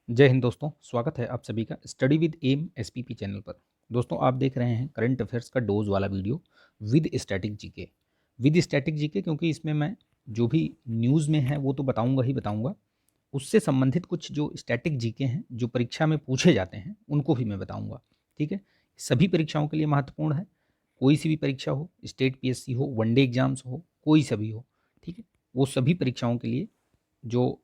जय हिंद दोस्तों, स्वागत है आप सभी का study with M SPP channel पर। दोस्तों आप देख रहे हैं करंट अफेयर्स का डोज वाला video with static GK. With static GK क्योंकि इसमें मैं जो भी न्यूज़ में है वो तो बताऊंगा ही बताऊंगा, उससे संबंधित कुछ जो स्टैटिक जीके हैं जो परीक्षा में पूछे जाते हैं उनको भी मैं बताऊंगा। ठीक है, सभी परीक्षाओं के लिए महत्वपूर्ण है। कोई सी भी परीक्षा हो, स्टेट पीएससी हो, वनडे एग्जाम्स हो, कोई सा भी हो, ठीक है, वो सभी परीक्षाओं के लिए जो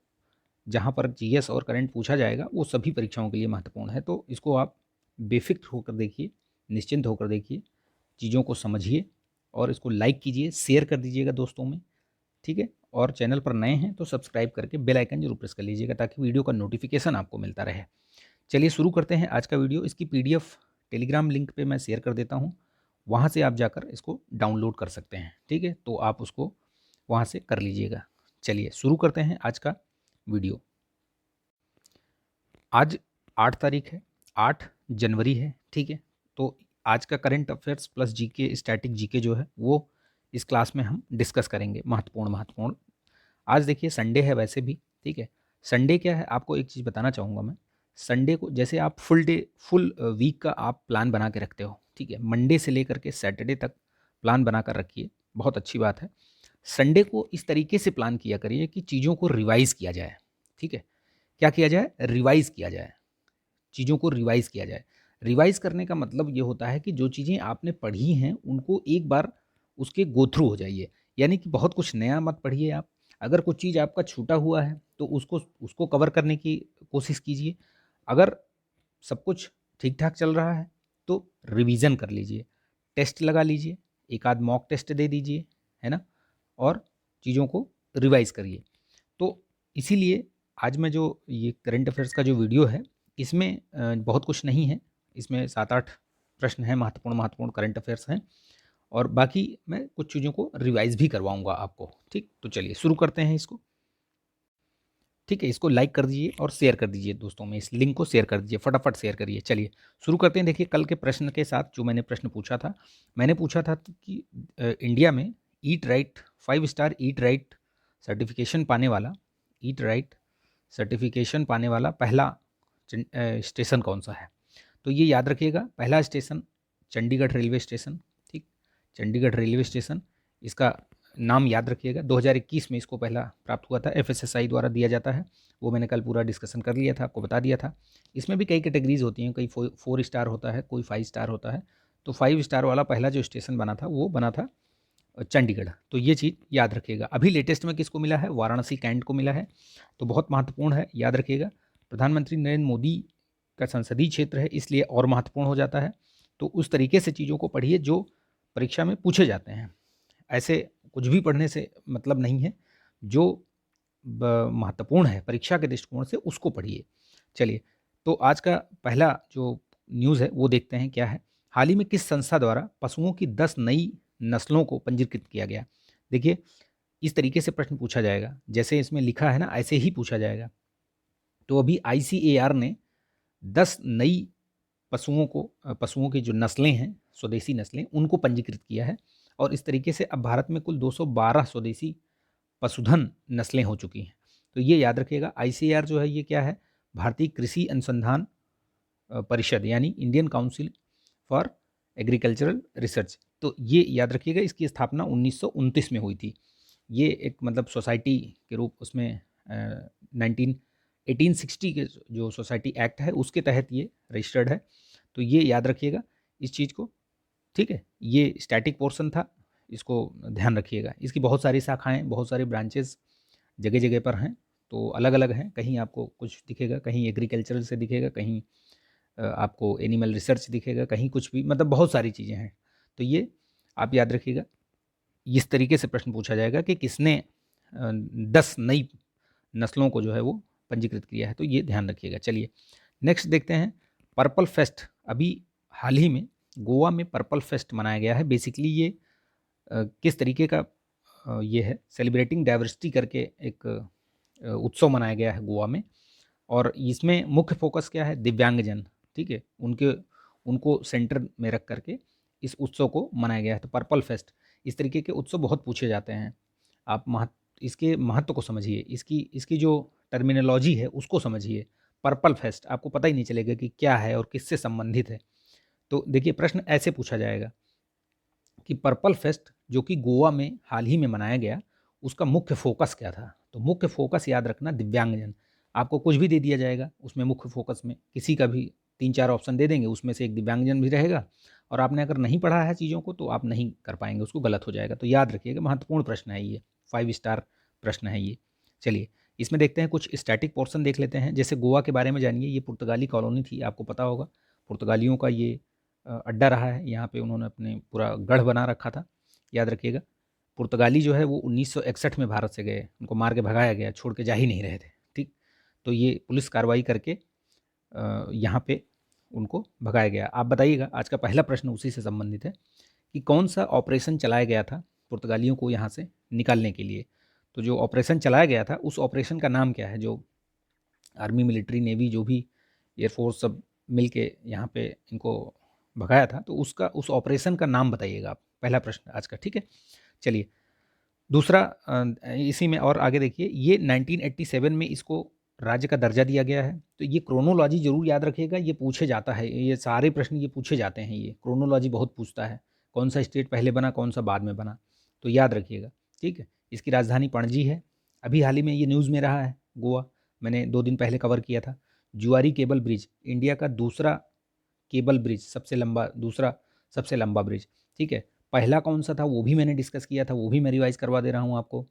जहाँ पर जीएस और करंट पूछा जाएगा वो सभी परीक्षाओं के लिए महत्वपूर्ण है। तो इसको आप बेफिक्र होकर देखिए, निश्चिंत होकर देखिए, चीज़ों को समझिए और इसको लाइक कीजिए, शेयर कर दीजिएगा दोस्तों में। ठीक है, और चैनल पर नए हैं तो सब्सक्राइब करके बेल आइकन जरूर प्रेस कर लीजिएगा ताकि वीडियो का नोटिफिकेशन आपको मिलता रहे। चलिए शुरू करते हैं आज का वीडियो। इसकी पीडीएफ टेलीग्राम लिंक पे मैं शेयर कर देता हूँ, वहाँ से आप जाकर इसको डाउनलोड कर सकते हैं। ठीक है, तो आप उसको वहाँ से कर लीजिएगा। चलिए शुरू करते हैं आज का वीडियो। आज 8 तारीख है, 8 जनवरी है। ठीक है, तो आज का current affairs plus GK static GK जो है वो इस क्लास में हम डिस्कस करेंगे। महत्वपूर्ण महत्वपूर्ण आज देखिए संडे है वैसे भी। ठीक है, संडे क्या है आपको एक चीज़ बताना चाहूँगा मैं। संडे को जैसे आप फुल वीक का आप प्लान बना के रखते हो, ठीक है, मंडे से लेकर के सैटरडे तक प्लान बना कर रखिए, बहुत अच्छी बात है। संडे को इस तरीके से प्लान किया करिए कि चीज़ों को रिवाइज़ किया जाए। ठीक है, क्या किया जाए? रिवाइज़ किया जाए, चीज़ों को रिवाइज़ किया जाए। रिवाइज़ करने का मतलब ये होता है कि जो चीज़ें आपने पढ़ी हैं उनको एक बार उसके गो थ्रू हो जाइए। यानी कि बहुत कुछ नया मत पढ़िए आप। अगर कुछ चीज़ आपका छूटा हुआ है तो उसको उसको कवर करने की कोशिश कीजिए। अगर सब कुछ ठीक-ठाक चल रहा है तो रिवीज़न कर लीजिए, टेस्ट लगा लीजिए, एक आध मॉक टेस्ट दे दीजिए, है ना? और चीज़ों को रिवाइज़ करिए। तो इसीलिए आज मैं जो ये करंट अफेयर्स का जो वीडियो है इसमें बहुत कुछ नहीं है। इसमें 7-8 प्रश्न हैं, महत्वपूर्ण महत्वपूर्ण करंट अफेयर्स हैं और बाकी मैं कुछ चीज़ों को रिवाइज़ भी करवाऊँगा आपको। ठीक, तो चलिए शुरू करते हैं इसको। ठीक है, इसको लाइक कर दीजिए और शेयर कर दीजिए दोस्तों में, इस लिंक को शेयर कर दीजिए, फटाफट शेयर करिए। चलिए शुरू करते हैं। देखिए कल के प्रश्न के साथ जो मैंने प्रश्न पूछा था, मैंने पूछा था कि इंडिया में eat right 5 star eat right certification पाने वाला ईट राइट सर्टिफिकेशन पाने वाला पहला स्टेशन कौन सा है? तो ये याद रखिएगा, पहला स्टेशन चंडीगढ़ रेलवे स्टेशन। ठीक, चंडीगढ़ रेलवे स्टेशन, इसका नाम याद रखिएगा। 2021 में इसको पहला प्राप्त हुआ था, एफएसएसआई द्वारा दिया जाता है। वो मैंने कल पूरा डिस्कशन कर लिया था, आपको बता दिया था। इसमें भी कई कैटेगरीज होती हैं, कई 4 स्टार होता है, कोई 5 स्टार होता है। तो 5 स्टार वाला पहला जो स्टेशन बना था वो बना था चंडीगढ़। तो ये चीज़ याद रखिएगा। अभी लेटेस्ट में किसको मिला है? वाराणसी कैंट को मिला है। तो बहुत महत्वपूर्ण है, याद रखिएगा। प्रधानमंत्री नरेंद्र मोदी का संसदीय क्षेत्र है इसलिए और महत्वपूर्ण हो जाता है। तो उस तरीके से चीज़ों को पढ़िए जो परीक्षा में पूछे जाते हैं। ऐसे कुछ भी पढ़ने से मतलब नहीं है, जो महत्वपूर्ण है परीक्षा के दृष्टिकोण से उसको पढ़िए। चलिए, तो आज का पहला जो न्यूज़ है वो देखते हैं क्या है। हाल ही में किस संस्था द्वारा पशुओं की 10 नई नस्लों को पंजीकृत किया गया? देखिए इस तरीके से प्रश्न पूछा जाएगा, जैसे इसमें लिखा है ना ऐसे ही पूछा जाएगा। तो अभी आईसीएआर ने 10 नई पशुओं की जो नस्लें हैं, स्वदेशी नस्लें, उनको पंजीकृत किया है और इस तरीके से अब भारत में कुल 212 स्वदेशी पशुधन नस्लें हो चुकी हैं। तो ये याद रखिएगा। आईसीएआर जो है ये क्या है? भारतीय कृषि अनुसंधान परिषद, यानी Indian council for agricultural research. तो ये याद रखिएगा, इसकी स्थापना 1929 में हुई थी। ये एक मतलब सोसाइटी के रूप उसमें 1860 के जो सोसाइटी एक्ट है उसके तहत ये रजिस्टर्ड है। तो ये याद रखिएगा इस चीज़ को। ठीक है, ये स्टैटिक पोर्शन था, इसको ध्यान रखिएगा। इसकी बहुत सारी शाखाएं, बहुत सारी ब्रांचेस जगह जगह पर हैं, तो अलग अलग हैं। कहीं आपको कुछ दिखेगा, कहीं एग्रीकल्चरल से दिखेगा, कहीं आपको एनिमल रिसर्च दिखेगा, कहीं कुछ भी, मतलब बहुत सारी चीज़ें हैं। तो ये आप याद रखिएगा। इस तरीके से प्रश्न पूछा जाएगा कि किसने 10 नई नस्लों को जो है वो पंजीकृत किया है, तो ये ध्यान रखिएगा। चलिए नेक्स्ट देखते हैं। पर्पल फेस्ट, अभी हाल ही में गोवा में पर्पल फेस्ट मनाया गया है। बेसिकली ये किस तरीके का ये है, सेलिब्रेटिंग डाइवर्सिटी करके एक उत्सव मनाया गया है गोवा में और इसमें मुख्य फोकस क्या है? दिव्यांगजन। ठीक है, उनको सेंटर में रख करके इस उत्सव को मनाया गया है। तो पर्पल फेस्ट, इस तरीके के उत्सव बहुत पूछे जाते हैं। आप इसके महत्व को समझिए, इसकी जो टर्मिनोलॉजी है उसको समझिए। पर्पल फेस्ट, आपको पता ही नहीं चलेगा कि क्या है और किससे संबंधित है। तो देखिए प्रश्न ऐसे पूछा जाएगा कि पर्पल फेस्ट जो कि गोवा में हाल ही में मनाया गया, उसका मुख्य फोकस क्या था। तो मुख्य फोकस याद रखना दिव्यांगजन। आपको कुछ भी दे दिया जाएगा उसमें मुख्य फोकस में किसी का भी 3-4 ऑप्शन दे देंगे, उसमें से एक दिव्यांगजन भी रहेगा, और आपने अगर नहीं पढ़ा है चीज़ों को तो आप नहीं कर पाएंगे, उसको गलत हो जाएगा। तो याद रखिएगा, महत्वपूर्ण प्रश्न है ये, 5 स्टार प्रश्न है ये। चलिए इसमें देखते हैं, कुछ स्टैटिक पोर्शन देख लेते हैं। जैसे गोवा के बारे में जानिए, ये पुर्तगाली कॉलोनी थी, आपको पता होगा पुर्तगालियों का ये अड्डा रहा है, यहाँ पे उन्होंने अपने पूरा गढ़ बना रखा था। याद रखिएगा, पुर्तगाली जो है वो 1961 में भारत से गए, उनको मार के भगाया गया, छोड़ के जा ही नहीं रहे थे, ठीक। तो ये पुलिस कार्रवाई करके यहाँ पे उनको भगाया गया। आप बताइएगा, आज का पहला प्रश्न उसी से संबंधित है कि कौन सा ऑपरेशन चलाया गया था पुर्तगालियों को यहाँ से निकालने के लिए। तो जो ऑपरेशन चलाया गया था उस ऑपरेशन का नाम क्या है, जो आर्मी, मिलिट्री, नेवी, जो भी एयरफोर्स सब मिल के यहाँ पे इनको भगाया था, तो उसका, उस ऑपरेशन का नाम बताइएगा आप। पहला प्रश्न आज का, ठीक है। चलिए दूसरा, इसी में और आगे देखिए, ये 1987 में इसको राज्य का दर्जा दिया गया है। तो ये क्रोनोलॉजी जरूर याद रखिएगा, ये पूछे जाता है, ये सारे प्रश्न ये पूछे जाते हैं, ये क्रोनोलॉजी बहुत पूछता है, कौन सा स्टेट पहले बना, कौन सा बाद में बना, तो याद रखिएगा, ठीक है। इसकी राजधानी पणजी है। अभी हाल ही में ये न्यूज़ में रहा है, गोवा, मैंने 2 दिन पहले कवर किया था। जुआरी केबल ब्रिज, इंडिया का दूसरा केबल ब्रिज, सबसे लंबा, दूसरा सबसे लंबा ब्रिज, ठीक है। पहला कौन सा था वो भी मैंने डिस्कस किया था, वो भी मैं रिवाइज करवा दे रहा हूँ आपको।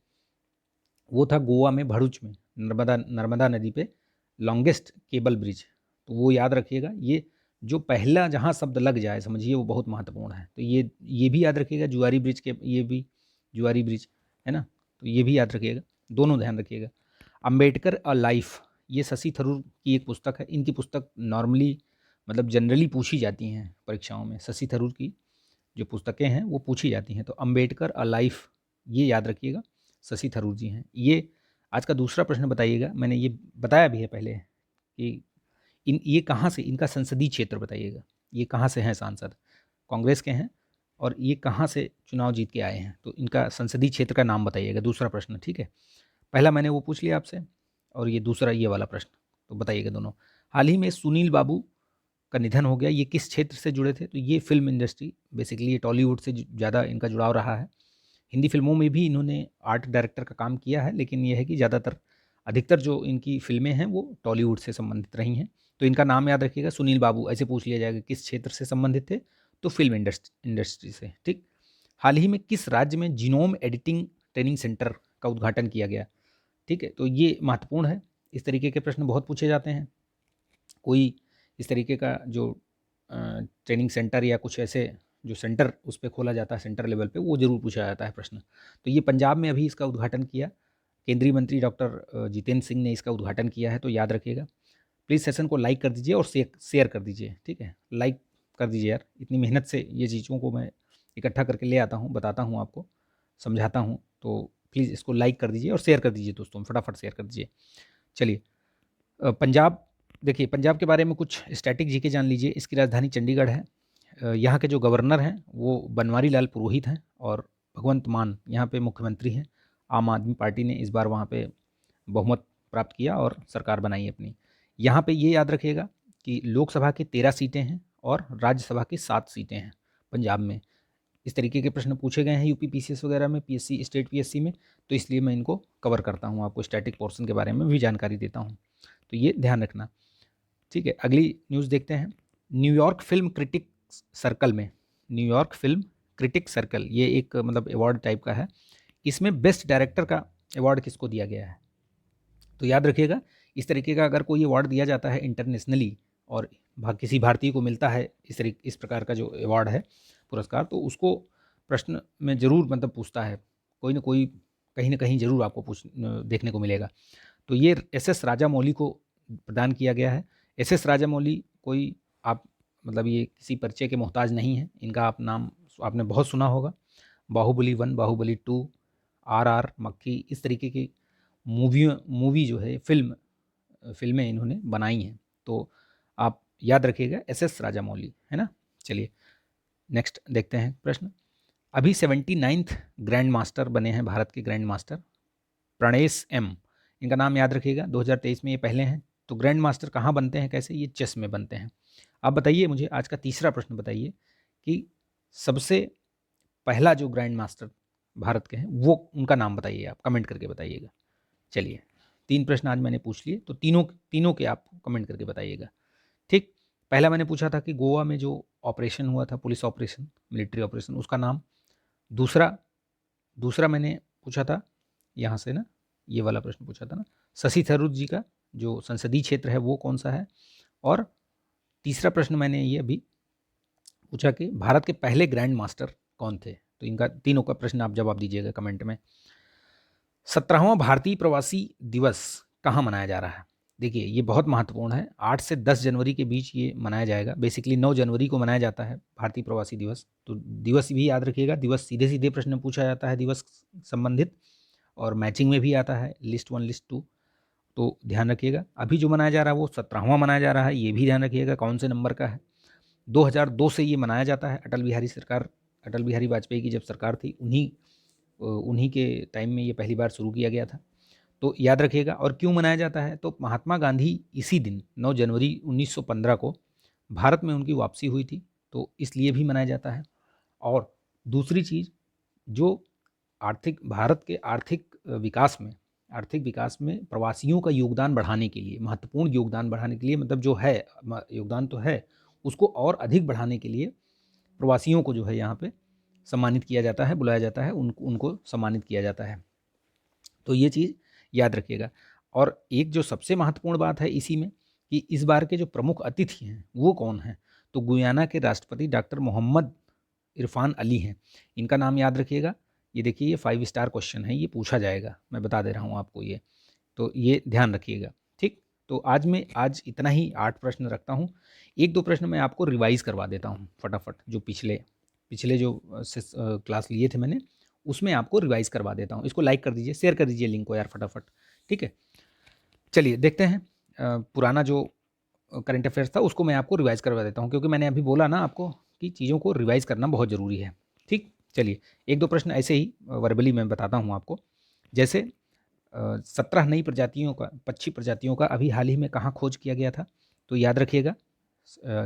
वो था गोवा में, भरूच में, नर्मदा नदी पे लॉन्गेस्ट केबल ब्रिज। तो वो याद रखिएगा, ये जो पहला जहाँ शब्द लग जाए समझिए वो बहुत महत्वपूर्ण है। तो ये भी याद रखिएगा, जुआरी ब्रिज के, ये भी जुआरी ब्रिज है ना, तो ये भी याद रखिएगा, दोनों ध्यान रखिएगा। अम्बेडकर अ लाइफ, ये शशि थरूर की एक पुस्तक है। इनकी पुस्तक नॉर्मली मतलब जनरली पूछी जाती हैं परीक्षाओं में, शशि थरूर की जो पुस्तकें हैं वो पूछी जाती हैं। तो अम्बेडकर अ लाइफ, ये याद रखिएगा, शशि थरूर जी हैं ये। आज का दूसरा प्रश्न बताइएगा, मैंने ये बताया भी है पहले कि ये कहाँ से, इनका संसदीय क्षेत्र बताइएगा, ये कहाँ से हैं सांसद, कांग्रेस के हैं, और ये कहाँ से चुनाव जीत के आए हैं, तो इनका संसदीय क्षेत्र का नाम बताइएगा, दूसरा प्रश्न, ठीक है। पहला मैंने वो पूछ लिया आपसे, और ये दूसरा ये वाला प्रश्न, तो बताइएगा दोनों। हाल ही में सुनील बाबू का निधन हो गया, ये किस क्षेत्र से जुड़े थे, तो ये फिल्म इंडस्ट्री, बेसिकली ये टॉलीवुड से ज़्यादा इनका जुड़ाव रहा है। हिंदी फिल्मों में भी इन्होंने आर्ट डायरेक्टर का काम किया है, लेकिन यह है कि ज़्यादातर, अधिकतर जो इनकी फिल्में हैं वो टॉलीवुड से संबंधित रही हैं। तो इनका नाम याद रखिएगा, सुनील बाबू। ऐसे पूछ लिया जाएगा किस क्षेत्र से संबंधित थे, तो फिल्म इंडस्ट्री से, ठीक। हाल ही में किस राज्य में जीनोम एडिटिंग ट्रेनिंग सेंटर का उद्घाटन किया गया, ठीक है। तो ये महत्वपूर्ण है, इस तरीके के प्रश्न बहुत पूछे जाते हैं। कोई इस तरीके का जो ट्रेनिंग सेंटर या कुछ ऐसे जो सेंटर उस पर खोला जाता है सेंटर लेवल पे, वो जरूर पूछा जाता है प्रश्न। तो ये पंजाब में अभी इसका उद्घाटन किया, केंद्रीय मंत्री डॉक्टर जितेंद्र सिंह ने इसका उद्घाटन किया है, तो याद रखिएगा। प्लीज़ सेशन को लाइक कर दीजिए और शेयर कर दीजिए, ठीक है। लाइक कर दीजिए यार, इतनी मेहनत से ये चीज़ों को मैं इकट्ठा करके ले आता हूँ, बताता हूँ आपको, समझाता हूँ, तो प्लीज़ इसको लाइक कर दीजिए और शेयर कर दीजिए दोस्तों, फटाफट शेयर कर दीजिए। चलिए पंजाब, देखिए पंजाब के बारे में कुछ स्टैटिक जीके जान लीजिए। इसकी राजधानी चंडीगढ़ है। यहाँ के जो गवर्नर हैं वो बनवारी लाल पुरोहित हैं, और भगवंत मान यहाँ पे मुख्यमंत्री हैं। आम आदमी पार्टी ने इस बार वहाँ पे बहुमत प्राप्त किया और सरकार बनाई अपनी। यहाँ पे ये याद रखिएगा कि लोकसभा की 13 सीटें हैं और राज्यसभा की 7 सीटें हैं पंजाब में। इस तरीके के प्रश्न पूछे गए हैं यूपी पीसीएस वगैरह में, पीएससी, स्टेट पीएससी में, तो इसलिए मैं इनको कवर करता हूँ, आपको स्टैटिक पोर्शन के बारे में भी जानकारी देता हूँ, तो ये ध्यान रखना, ठीक है। अगली न्यूज़ देखते हैं। न्यूयॉर्क फिल्म क्रिटिक सर्कल में, न्यूयॉर्क फिल्म क्रिटिक सर्कल, ये एक मतलब अवार्ड टाइप का है, इसमें बेस्ट डायरेक्टर का अवार्ड किसको दिया गया है। तो याद रखिएगा, इस तरीके का अगर कोई अवार्ड दिया जाता है इंटरनेशनली और किसी भारतीय को मिलता है इस प्रकार का जो अवार्ड है, पुरस्कार, तो उसको प्रश्न में ज़रूर मतलब पूछता है, कोई ना कोई कहीं ना कहीं ज़रूर आपको देखने को मिलेगा। तो ये एस राजामौली को प्रदान किया गया है। एस राजामौली कोई आप मतलब ये किसी परिचय के मोहताज नहीं है, इनका आप नाम आपने बहुत सुना होगा। बाहुबली 1, बाहुबली 2, RR, मक्खी, इस तरीके की मूवी जो है फिल्में इन्होंने बनाई हैं, तो आप याद रखिएगा एस राजामौली, है ना। चलिए नेक्स्ट देखते हैं प्रश्न। अभी 79th ग्रैंड मास्टर बने हैं भारत के ग्रैंड मास्टर प्रणेश एम, इनका नाम याद रखिएगा। 2023 में ये पहले हैं तो ग्रैंड मास्टर कहाँ बनते हैं, कैसे? ये चेस में बनते हैं। आप बताइए मुझे आज का तीसरा प्रश्न बताइए कि सबसे पहला जो ग्रैंड मास्टर भारत के हैं वो उनका नाम बताइए, आप कमेंट करके बताइएगा। चलिए 3 प्रश्न आज मैंने पूछ लिए, तो तीनों तीनों के आप कमेंट करके बताइएगा। ठीक, पहला मैंने पूछा था कि गोवा में जो ऑपरेशन हुआ था, पुलिस ऑपरेशन, मिलिट्री ऑपरेशन, उसका नाम। दूसरा दूसरा मैंने पूछा था यहाँ से ना, ये वाला प्रश्न पूछा था ना, शशि थरूर जी का जो संसदीय क्षेत्र है वो कौन सा है। और तीसरा प्रश्न मैंने ये अभी पूछा कि भारत के पहले ग्रैंड मास्टर कौन थे। तो इनका तीनों का प्रश्न आप जवाब दीजिएगा कमेंट में। 17वां भारतीय प्रवासी दिवस कहाँ मनाया जा रहा है? देखिए ये बहुत महत्वपूर्ण है, 8 से 10 जनवरी के बीच ये मनाया जाएगा। बेसिकली 9 जनवरी को मनाया जाता है भारतीय प्रवासी दिवस। तो दिवस भी याद रखिएगा, दिवस सीधे सीधे प्रश्न पूछा जाता है दिवस संबंधित, और मैचिंग में भी आता है लिस्ट 1 लिस्ट 2, तो ध्यान रखिएगा। अभी जो मनाया जा रहा है वो 17वां मनाया जा रहा है, ये भी ध्यान रखिएगा कौन से नंबर का है। 2002 से ये मनाया जाता है, अटल बिहारी वाजपेयी की जब सरकार थी उन्हीं के टाइम में ये पहली बार शुरू किया गया था, तो याद रखिएगा। और क्यों मनाया जाता है, तो महात्मा गांधी इसी दिन 9 जनवरी 1915 को भारत में उनकी वापसी हुई थी, तो इसलिए भी मनाया जाता है। और दूसरी चीज़, जो भारत के आर्थिक विकास में प्रवासियों का योगदान बढ़ाने के लिए, महत्वपूर्ण योगदान बढ़ाने के लिए, मतलब जो है योगदान तो है, उसको और अधिक बढ़ाने के लिए प्रवासियों को जो है यहाँ पे सम्मानित किया जाता है, बुलाया जाता है, उनको सम्मानित किया जाता है। तो ये चीज़ याद रखिएगा। और एक जो सबसे महत्वपूर्ण बात है इसी में कि इस बार के जो प्रमुख अतिथि हैं वो कौन हैं, तो गुयाना के राष्ट्रपति डॉक्टर मोहम्मद इरफान अली हैं। इनका नाम याद रखिएगा। ये देखिए ये 5 स्टार क्वेश्चन है, ये पूछा जाएगा, मैं बता दे रहा हूँ आपको ये, तो ये ध्यान रखिएगा। ठीक, तो आज इतना ही 8 प्रश्न रखता हूँ। 1-2 प्रश्न मैं आपको रिवाइज़ करवा देता हूँ फटाफट, जो पिछले जो क्लास लिए थे मैंने, उसमें आपको रिवाइज़ करवा देता हूँ। इसको लाइक कर दीजिए, शेयर कर दीजिए लिंक को यार फटाफट। ठीक है, चलिए देखते हैं। पुराना जो करंट अफेयर्स था उसको मैं आपको रिवाइज़ करवा देता हूँ, क्योंकि मैंने अभी बोला ना आपको कि चीज़ों को रिवाइज़ करना बहुत ज़रूरी है। ठीक, चलिए 1-2 प्रश्न ऐसे ही वर्बली मैं बताता हूँ आपको। जैसे 17 नई प्रजातियों का, पक्षी प्रजातियों का अभी हाल ही में कहाँ खोज किया गया था, तो याद रखिएगा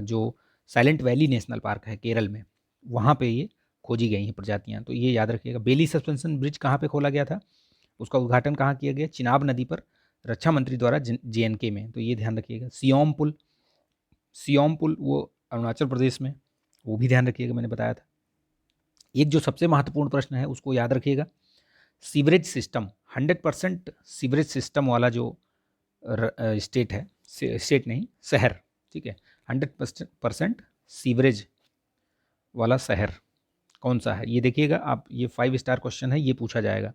जो साइलेंट वैली नेशनल पार्क है केरल में, वहाँ पे ये खोजी गई हैं प्रजातियाँ, तो ये याद रखिएगा। बेली सस्पेंशन ब्रिज कहाँ पे खोला गया था, उसका उद्घाटन कहाँ किया गया? चिनाब नदी पर, रक्षा मंत्री द्वारा JNK में, तो ये ध्यान रखिएगा। सियोम पुल वो अरुणाचल प्रदेश में, वो भी ध्यान रखिएगा, मैंने बताया था। एक जो सबसे महत्वपूर्ण प्रश्न है उसको याद रखिएगा, सीवरेज सिस्टम, 100% सीवरेज सिस्टम वाला जो स्टेट है, स्टेट नहीं शहर, ठीक है, 100% सीवरेज वाला शहर कौन सा है, ये देखिएगा आप। ये 5 स्टार क्वेश्चन है, ये पूछा जाएगा।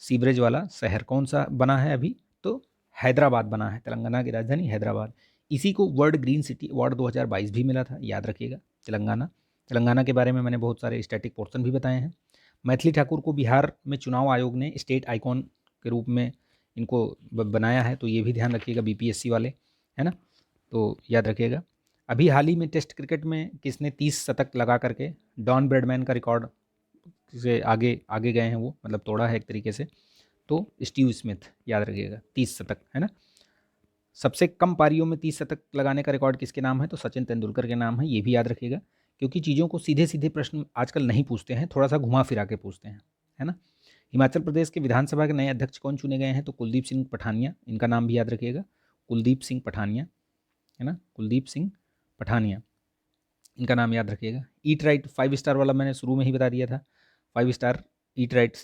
सीवरेज वाला शहर कौन सा बना है अभी, तो हैदराबाद बना है, तेलंगाना की राजधानी हैदराबाद। इसी को वर्ल्ड ग्रीन सिटी अवार्ड 2022 भी मिला था, याद रखिएगा। तेलंगाना के बारे में मैंने बहुत सारे स्टैटिक पोर्शन भी बताए हैं। मैथिली ठाकुर को बिहार में चुनाव आयोग ने स्टेट आइकॉन के रूप में इनको बनाया है, तो ये भी ध्यान रखिएगा, BPSC वाले, है ना, तो याद रखिएगा। अभी हाल ही में टेस्ट क्रिकेट में किसने 30 शतक लगा करके डॉन ब्रैडमैन का रिकॉर्ड से आगे आगे गए हैं, वो मतलब तोड़ा है एक तरीके से, तो स्टीव स्मिथ, याद रखिएगा, 30 शतक, है ना। सबसे कम पारियों में 30 शतक लगाने का रिकॉर्ड किसके नाम है, तो सचिन तेंदुलकर के नाम है, ये भी याद रखिएगा। क्योंकि चीज़ों को सीधे सीधे प्रश्न आजकल नहीं पूछते हैं, थोड़ा सा घुमा फिरा के पूछते हैं, है ना। हिमाचल प्रदेश के विधानसभा के नए अध्यक्ष कौन चुने गए हैं, तो कुलदीप सिंह पठानिया, इनका नाम भी याद रखिएगा, कुलदीप सिंह पठानिया, है ना, कुलदीप सिंह पठानिया, इनका नाम याद रखिएगा। ईट राइट 5 स्टार वाला मैंने शुरू में ही बता दिया था, 5 star eat right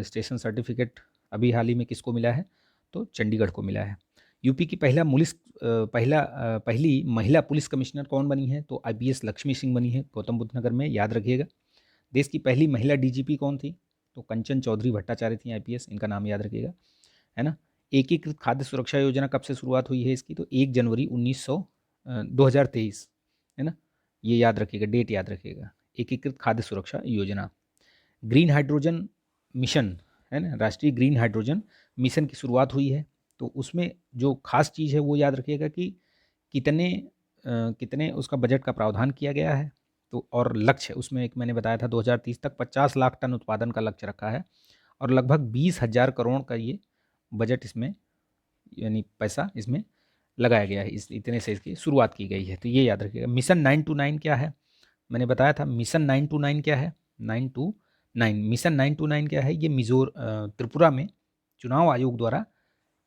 station certificate अभी हाल ही में किसको मिला है, तो चंडीगढ़ को मिला है। यूपी की पहली महिला पुलिस कमिश्नर कौन बनी है, तो IPS लक्ष्मी सिंह बनी है, गौतम बुद्ध नगर में, याद रखिएगा। देश की पहली महिला DGP कौन थी, तो कंचन चौधरी भट्टाचार्य थी, IPS, इनका नाम याद रखिएगा, है ना। एकीकृत खाद्य सुरक्षा योजना कब से शुरुआत हुई है इसकी, तो 1 जनवरी 2023, है ना, ये याद रखिएगा, डेट याद रखिएगा। एकीकृत खाद्य सुरक्षा योजना। ग्रीन हाइड्रोजन मिशन, है ना, राष्ट्रीय ग्रीन हाइड्रोजन मिशन की शुरुआत हुई है, तो उसमें जो खास चीज़ है वो याद रखिएगा कि कितने उसका बजट का प्रावधान किया गया है, तो और लक्ष्य उसमें एक मैंने बताया था 2030 तक 50 लाख टन उत्पादन का लक्ष्य रखा है, और लगभग 20,000 करोड़ का ये बजट इसमें, यानी पैसा इसमें लगाया गया है, इस इतने से इसकी शुरुआत की गई है। तो ये याद रखिएगा। मिशन 929 क्या है, मैंने बताया था मिशन 929 क्या है, 929 मिशन 929 क्या है, ये त्रिपुरा में चुनाव आयोग द्वारा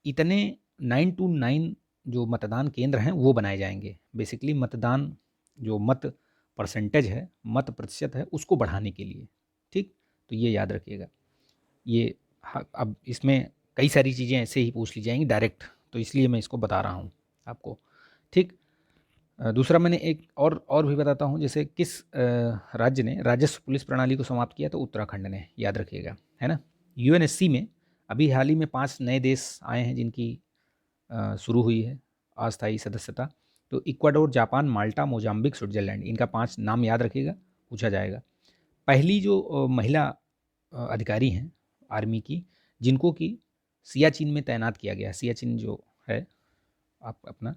इतने 929 जो मतदान केंद्र हैं वो बनाए जाएंगे। बेसिकली मतदान जो मत परसेंटेज है, मत प्रतिशत है, उसको बढ़ाने के लिए। ठीक, तो ये याद रखिएगा। ये अब इसमें कई सारी चीज़ें ऐसे ही पूछ ली जाएंगी डायरेक्ट, तो इसलिए मैं इसको बता रहा हूँ आपको। ठीक, दूसरा मैंने एक और भी बताता हूँ, जैसे किस राज्य ने राजस्व पुलिस प्रणाली को समाप्त किया, तो उत्तराखंड ने, याद रखिएगा, है ना। यूएनएससी में अभी हाल ही में 5 नए देश आए हैं जिनकी शुरू हुई है अस्थायी सदस्यता। तो इक्वाडोर, जापान, माल्टा, मोजाम्बिक, स्विट्जरलैंड, इनका 5 नाम याद रखिएगा, पूछा जाएगा। पहली जो महिला अधिकारी हैं आर्मी की, जिनको कि सियाचिन में तैनात किया गया, सियाचिन जो है आप अपना,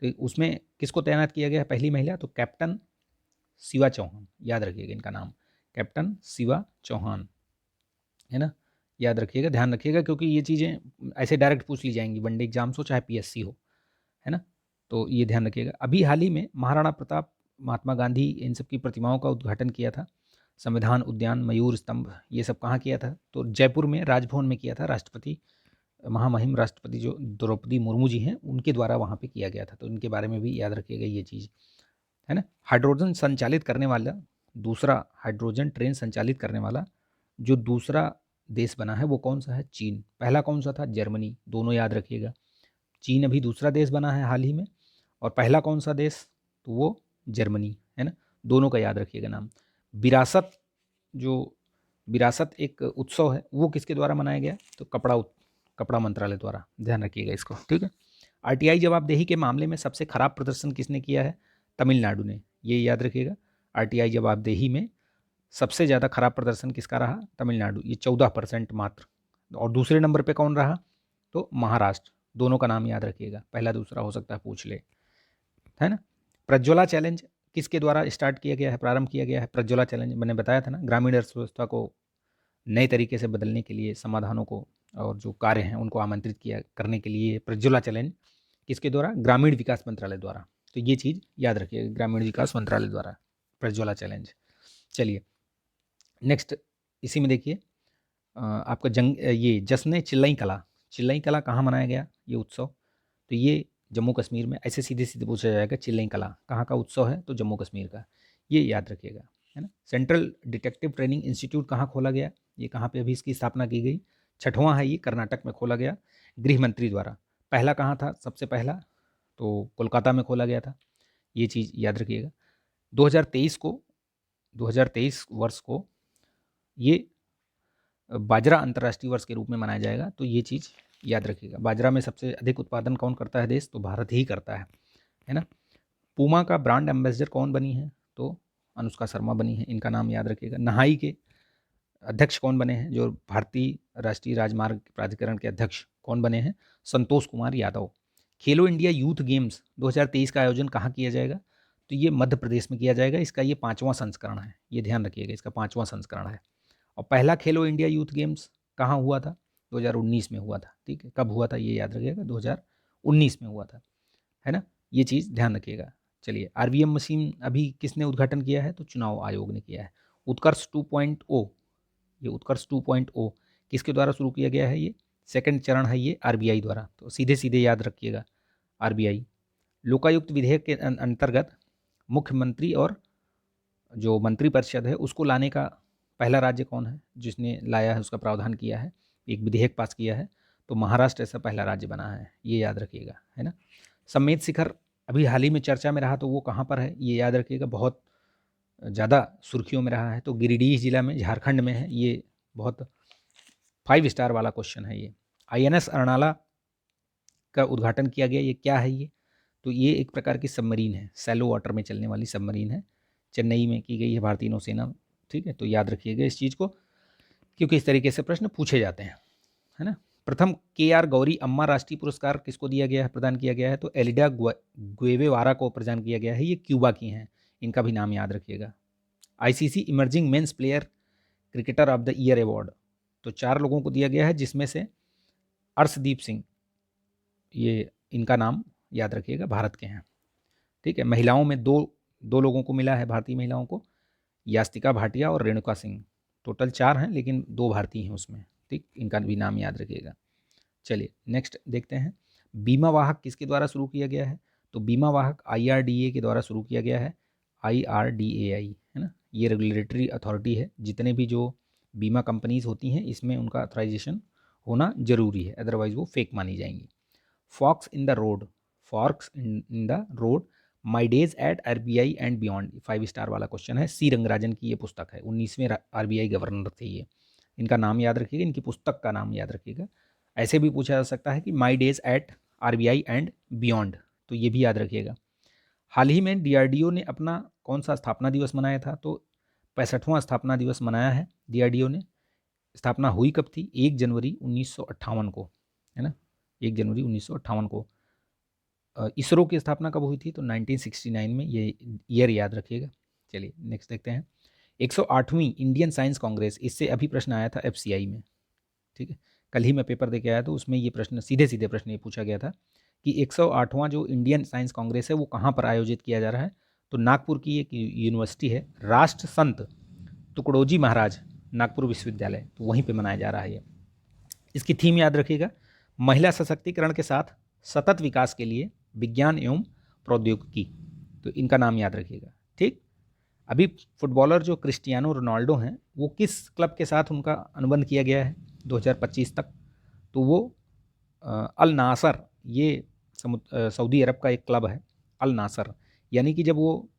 तो उसमें किसको तैनात किया गया है पहली महिला, तो कैप्टन शिवा चौहान, याद रखिएगा इनका नाम, कैप्टन शिवा चौहान, है ना। याद रखिएगा, ध्यान रखिएगा, क्योंकि ये चीज़ें ऐसे डायरेक्ट पूछ ली जाएंगी, वनडे एग्जाम्स हो चाहे पीएससी हो, है ना। तो ये ध्यान रखिएगा। अभी हाल ही में महाराणा प्रताप, महात्मा गांधी, इन सब की प्रतिमाओं का उद्घाटन किया था। संविधान उद्यान, मयूर स्तंभ, ये सब कहाँ किया था, तो जयपुर में राजभवन में किया था। राष्ट्रपति, महामहिम राष्ट्रपति जो द्रौपदी मुर्मू जी हैं, उनके द्वारा वहाँ पे किया गया था। तो इनके बारे में भी याद रखिएगा ये चीज़, है ना। हाइड्रोजन संचालित करने वाला दूसरा, हाइड्रोजन ट्रेन संचालित करने वाला जो दूसरा देश बना है वो कौन सा है, चीन। पहला कौन सा था, जर्मनी, दोनों याद रखिएगा। चीन अभी दूसरा देश बना है हाल ही में, और पहला कौन सा देश, तो वो जर्मनी, है ना। दोनों का याद रखिएगा नाम। विरासत, जो विरासत एक उत्सव है, वो किसके द्वारा मनाया गया, तो कपड़ा मंत्रालय द्वारा, ध्यान रखिएगा इसको, ठीक है। आरटीआई जवाबदेही के मामले में सबसे खराब प्रदर्शन किसने किया है, तमिलनाडु ने, ये याद रखिएगा। आरटीआई जवाबदेही में सबसे ज़्यादा खराब प्रदर्शन किसका रहा, तमिलनाडु, ये 14% मात्र। और दूसरे नंबर पे कौन रहा, तो महाराष्ट्र। दोनों का नाम याद रखिएगा, पहला दूसरा हो सकता है पूछ ले, है ना। प्रज्वला चैलेंज किसके द्वारा स्टार्ट किया गया है, प्रारंभ किया गया है। प्रज्वला चैलेंज मैंने बताया था ना, ग्रामीण अर्थव्यवस्था को नए तरीके से बदलने के लिए, समाधानों को और जो कार्य हैं उनको आमंत्रित किया करने के लिए प्रज्वला चैलेंज किसके द्वारा, ग्रामीण विकास मंत्रालय द्वारा। तो ये चीज़ याद रखिएगा, ग्रामीण विकास मंत्रालय द्वारा प्रज्वला चैलेंज। चलिए नेक्स्ट, इसी में देखिए आपका ये जश्न चिल्लई कला कहाँ मनाया गया ये उत्सव, तो ये जम्मू कश्मीर में। ऐसे सीधे सीधे पूछा जाएगा, चिल्लई कला कहाँ का उत्सव है, तो जम्मू कश्मीर का, ये याद रखिएगा, है ना। सेंट्रल डिटेक्टिव ट्रेनिंग इंस्टीट्यूट कहाँ खोला गया, ये कहाँ पे अभी इसकी स्थापना की गई, 6वां है ये, कर्नाटक में खोला गया गृह मंत्री द्वारा। पहला कहाँ था, सबसे पहला तो कोलकाता में खोला गया था, ये चीज़ याद रखिएगा। 2023 वर्ष को ये बाजरा अंतर्राष्ट्रीय वर्ष के रूप में मनाया जाएगा, तो ये चीज़ याद रखिएगा। बाजरा में सबसे अधिक उत्पादन कौन करता है देश, तो भारत ही करता है ना। पूमा का ब्रांड एम्बेसडर कौन बनी है, तो अनुष्का शर्मा बनी है, इनका नाम याद रखिएगा। नहाई के अध्यक्ष कौन बने हैं, जो भारतीय राष्ट्रीय राजमार्ग प्राधिकरण के अध्यक्ष कौन बने हैं, संतोष कुमार यादव। खेलो इंडिया यूथ गेम्स 2023 का आयोजन कहाँ किया जाएगा, तो ये मध्य प्रदेश में किया जाएगा। इसका ये 5वां संस्करण है, ये ध्यान रखिएगा, इसका 5वां संस्करण है। और पहला खेलो इंडिया यूथ गेम्स कहाँ हुआ था, 2019 में हुआ था, ठीक है। कब हुआ था ये याद रखिएगा, 2019 में हुआ था, है ना। ये चीज़ ध्यान रखिएगा। चलिए, आरवीएम मशीन अभी किसने उद्घाटन किया है, तो चुनाव आयोग ने किया है। उत्कर्ष 2.0, ये उत्कर्ष 2.0 किसके द्वारा शुरू किया गया है, ये सेकंड चरण है ये आरबीआई द्वारा, तो सीधे सीधे याद रखिएगा आरबीआई। लोकायुक्त विधेयक के अंतर्गत मुख्यमंत्री और जो मंत्रिपरिषद है उसको लाने का पहला राज्य कौन है, जिसने लाया है, उसका प्रावधान किया है, एक विधेयक पास किया है, तो महाराष्ट्र ऐसा पहला राज्य बना है, ये याद रखिएगा, है ना। समेत शिखर अभी हाल ही में चर्चा में रहा, तो वो कहाँ पर है, ये याद रखिएगा, बहुत ज़्यादा सुर्खियों में रहा है, तो गिरिडीह जिला में, झारखंड में है। ये बहुत 5 स्टार वाला क्वेश्चन है ये। आईएनएस अर्नाला का उद्घाटन किया गया, ये क्या है ये, तो ये एक प्रकार की सबमरीन है, सैलो वाटर में चलने वाली सबमरीन है, चेन्नई में की गई है भारतीय नौसेना, ठीक है। तो याद रखिएगा इस चीज़ को, क्योंकि इस तरीके से प्रश्न पूछे जाते हैं, है ना। प्रथम KR गौरी अम्मा राष्ट्रीय पुरस्कार किसको दिया गया है, प्रदान किया गया है, तो एलिडा गुएवेवारा को प्रदान किया गया है, ये क्यूबा की हैं, इनका भी नाम याद रखिएगा। ICC emerging men's player cricketer of the year award, तो 4 लोगों को दिया गया है, जिसमें से अर्शदीप सिंह, ये इनका नाम याद रखिएगा भारत के हैं, ठीक है। महिलाओं में दो लोगों को मिला है, भारतीय महिलाओं को, यास्तिका भाटिया और रेणुका सिंह। टोटल 4 हैं लेकिन 2 भारतीय हैं उसमें, ठीक। इनका भी नाम याद रखिएगा। चलिए नेक्स्ट देखते हैं, बीमा वाहक किसके द्वारा शुरू किया गया है? तो बीमा वाहक IRDA के द्वारा शुरू किया गया है, IRDAI, है ना। ये रेगुलेटरी अथॉरिटी है, जितने भी जो बीमा कंपनीज होती हैं इसमें उनका ऑथराइजेशन होना जरूरी है, अदरवाइज वो फेक मानी जाएंगी। Fox in the road, forks in the road, my days at RBI and beyond, 5 star वाला क्वेश्चन है। सी रंगराजन की ये पुस्तक है, 19वें RBI गवर्नर थे ये। इनका नाम याद रखिएगा, इनकी पुस्तक का नाम याद रखिएगा। ऐसे भी पूछा जा सकता है कि माई days at RBI and beyond, तो ये भी याद रखिएगा। हाल ही में DRDO ने अपना कौन सा स्थापना दिवस मनाया था? तो 65वां स्थापना दिवस मनाया है DRDO ने। स्थापना हुई कब थी? 1 जनवरी 1958 को, है ना, 1 जनवरी 1958 को। इसरो की स्थापना कब हुई थी? तो 1969 में, ये ईयर याद रखिएगा। चलिए नेक्स्ट देखते हैं, 108वीं इंडियन साइंस कांग्रेस, इससे अभी प्रश्न आया था FCI में, ठीक है। कल ही मैं पेपर दे के आया तो उसमें ये प्रश्न, सीधे सीधे प्रश्न ये पूछा गया था कि 108वां जो इंडियन साइंस कांग्रेस है वो कहाँ पर आयोजित किया जा रहा है? तो नागपुर की एक यूनिवर्सिटी है, राष्ट्र संत तुकडोजी महाराज नागपुर विश्वविद्यालय, तो वहीं पे मनाया जा रहा है ये। इसकी थीम याद रखिएगा, महिला सशक्तिकरण के साथ सतत विकास के लिए विज्ञान एवं प्रौद्योगिकी, तो इनका नाम याद रखिएगा, ठीक। अभी फुटबॉलर जो क्रिस्टियानो रोनाल्डो हैं वो किस क्लब के साथ उनका अनुबंध किया गया है 2025 तक? तो वो अल नासर, ये सऊदी अरब का एक क्लब है अल नासर, यानी कि जब वो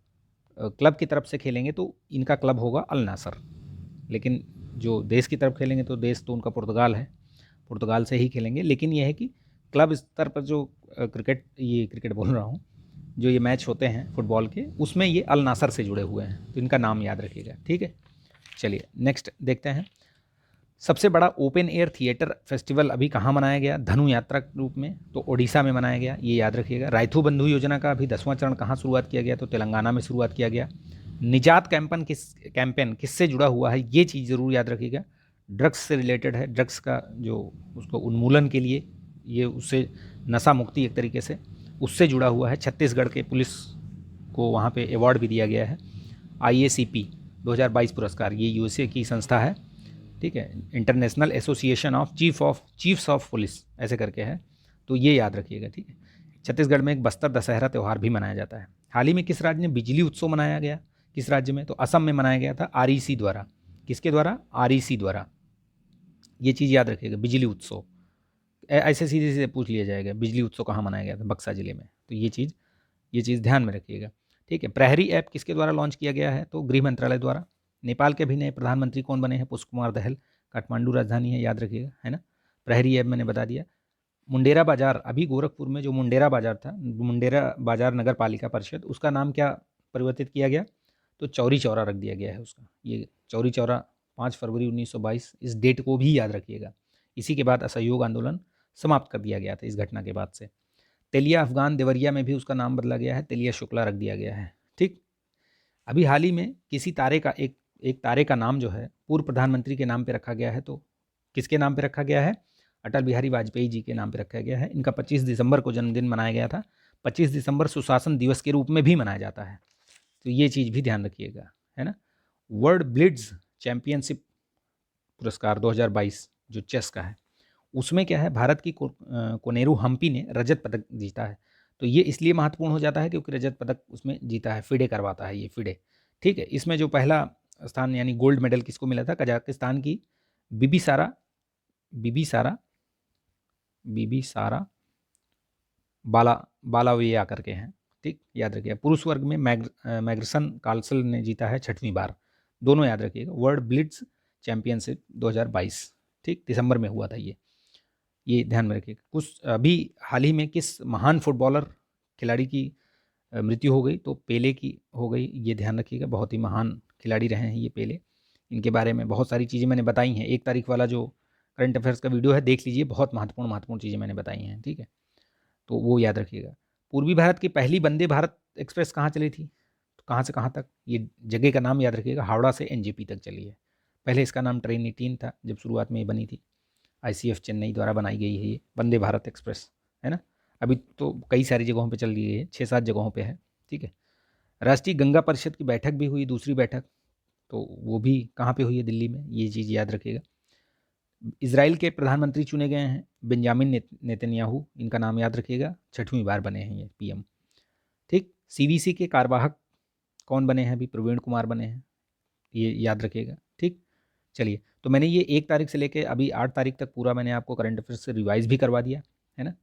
क्लब की तरफ से खेलेंगे तो इनका क्लब होगा अल नासर, लेकिन जो देश की तरफ खेलेंगे तो देश तो उनका पुर्तगाल है, पुर्तगाल से ही खेलेंगे। लेकिन यह है कि क्लब स्तर पर जो क्रिकेट बोल रहा हूँ, जो ये मैच होते हैं फुटबॉल के, उसमें ये अल नासर से जुड़े हुए हैं, तो इनका नाम याद रखिएगा, ठीक है। चलिए नेक्स्ट देखते हैं, सबसे बड़ा ओपन एयर थिएटर फेस्टिवल अभी कहाँ मनाया गया धनु यात्रा के रूप में? तो ओडिशा में मनाया गया, ये याद रखिएगा। रायथू बंधु योजना का अभी 10वां चरण कहाँ शुरुआत किया गया? तो तेलंगाना में शुरुआत किया गया। निजात कैंपेन किससे जुड़ा हुआ है? ये चीज़ ज़रूर याद रखिएगा, ड्रग्स से रिलेटेड है, ड्रग्स का जो उसको उन्मूलन के लिए, ये उससे नशा मुक्ति एक तरीके से उससे जुड़ा हुआ है। छत्तीसगढ़ के पुलिस को वहाँ पे अवार्ड भी दिया गया है, IACP 2022 पुरस्कार, ये USA की संस्था है, ठीक है, international association of chiefs of police ऐसे करके है, तो ये याद रखिएगा, ठीक है। छत्तीसगढ़ में एक बस्तर दशहरा त्यौहार भी मनाया जाता है। हाल ही में किस राज्य में बिजली उत्सव मनाया गया? किस राज्य में? तो असम में मनाया गया था REC द्वारा। किसके द्वारा? REC द्वारा। ये चीज़ याद रखिएगा, बिजली उत्सव, ऐसे सीधे सीधे पूछ लिया जाएगा बिजली उत्सव कहाँ मनाया गया था? बक्सा जिले में, तो ये चीज़ ध्यान में रखिएगा, ठीक है। प्रहरी ऐप किसके द्वारा लॉन्च किया गया है? तो गृह मंत्रालय द्वारा। नेपाल के भी नए प्रधानमंत्री कौन बने हैं? पुष्प कुमार दहल, काठमांडू राजधानी है, याद रखिएगा, है ना। प्रहरी ऐप मैंने बता दिया। मुंडेरा बाजार, अभी गोरखपुर में जो मुंडेरा बाजार था, मुंडेरा बाजार नगर पालिका परिषद, उसका नाम क्या परिवर्तित किया गया? तो चौरी चौरा रख दिया गया है उसका। ये चौरी चौरा 5 फरवरी 1922, इस डेट को भी याद रखिएगा। इसी के बाद असहयोग आंदोलन समाप्त कर दिया गया था इस घटना के बाद से। तेलिया अफगान देवरिया में भी उसका नाम बदला गया है, तेलिया शुक्ला रख दिया गया है, ठीक। अभी हाल ही में किसी तारे का एक तारे का नाम जो है पूर्व प्रधानमंत्री के नाम पे रखा गया है, तो किसके नाम पे रखा गया है? अटल बिहारी वाजपेयी जी के नाम पे रखा गया है। इनका 25 दिसंबर को जन्मदिन मनाया गया था। 25 दिसंबर सुशासन दिवस के रूप में भी मनाया जाता है, तो ये चीज़ भी ध्यान रखिएगा, है ना। वर्ल्ड ब्लिट्ज चैंपियनशिप पुरस्कार 2022 जो चेस का है, उसमें क्या है, भारत की कोनेरू हम्पी ने रजत पदक जीता है। तो ये इसलिए महत्वपूर्ण हो जाता है क्योंकि रजत पदक उसमें जीता है, फिडे करवाता है ये, फिडे, ठीक है। इसमें जो पहला स्थान यानी गोल्ड मेडल किसको मिला था? कजाकिस्तान की बिबिसारा बिबिसारा बिबिसारा बालावेया करके हैं, ठीक, याद रखिएगा। पुरुष वर्ग में मैग्रसन कार्लसन ने जीता है 6वीं बार, दोनों याद रखिएगा। वर्ल्ड ब्लिट्ज चैंपियनशिप 2022, ठीक, दिसंबर में हुआ था ये ध्यान में रखिएगा। कुछ अभी हाल ही में किस महान फुटबॉलर खिलाड़ी की मृत्यु हो गई? तो पेले की हो गई, ये ध्यान रखिएगा। बहुत ही महान खिलाड़ी रहे हैं ये पेले, इनके बारे में बहुत सारी चीज़ें मैंने बताई हैं। 1 तारीख वाला जो करंट अफेयर्स का वीडियो है देख लीजिए, बहुत महत्वपूर्ण चीज़ें मैंने बताई हैं, ठीक है, तो वो याद रखिएगा। पूर्वी भारत की पहली वंदे भारत एक्सप्रेस कहाँ चली थी? तो कहाँ से कहाँ तक? ये जगह का नाम याद रखिएगा, हावड़ा से NJP तक चली है। पहले इसका नाम ट्रेन 18 था जब शुरुआत में ये बनी थी, ICF चेन्नई द्वारा बनाई गई है ये वंदे भारत एक्सप्रेस, है ना। अभी तो कई सारी जगहों पे चल रही है, 6-7 जगहों पे है, ठीक है। राष्ट्रीय गंगा परिषद की बैठक भी हुई, दूसरी बैठक, तो वो भी कहाँ पे हुई है? दिल्ली में, ये चीज़ याद रखिएगा। इजराइल के प्रधानमंत्री चुने गए हैं बेंजामिन नेतन्याहू, इनका नाम याद रखिएगा, 6वीं बार बने हैं ये पीएम, ठीक। सीवीसी के कार्यवाहक कौन बने हैं? अभी प्रवीण कुमार बने हैं, ये याद रखिएगा, ठीक। चलिए, तो मैंने ये 1 तारीख से लेके अभी 8 तारीख तक पूरा मैंने आपको करंट अफेयर्स से रिवाइज़ भी करवा दिया, है ना?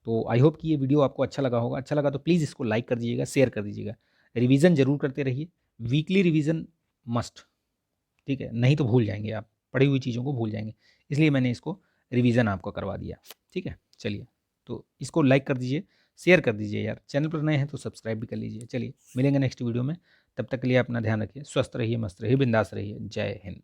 तो आई होप कि ये वीडियो आपको अच्छा लगा होगा। अच्छा लगा तो प्लीज़ इसको लाइक कर दीजिएगा, शेयर कर दीजिएगा। रिवीजन ज़रूर करते रहिए, वीकली रिवीजन मस्ट, ठीक है? नहीं तो भूल जाएँगे आप, पढ़ी हुई चीज़ों को भूल जाएँगे। इसलिए मैंने इसको रिवीजन आपको करवा दिया, ठीक है? चलिए, तो इसको लाइक कर दीजिए, शेयर कर दीजिए यार। चैनल पर नए हैं तो सब्सक्राइब भी कर लीजिए। चलिए, मिलेंगे नेक्स्ट वीडियो में, तब तक के लिए अपना ध्यान रखिए, स्वस्थ रहिए, मस्त रहिए, बिंदास रहिए। जय हिंद।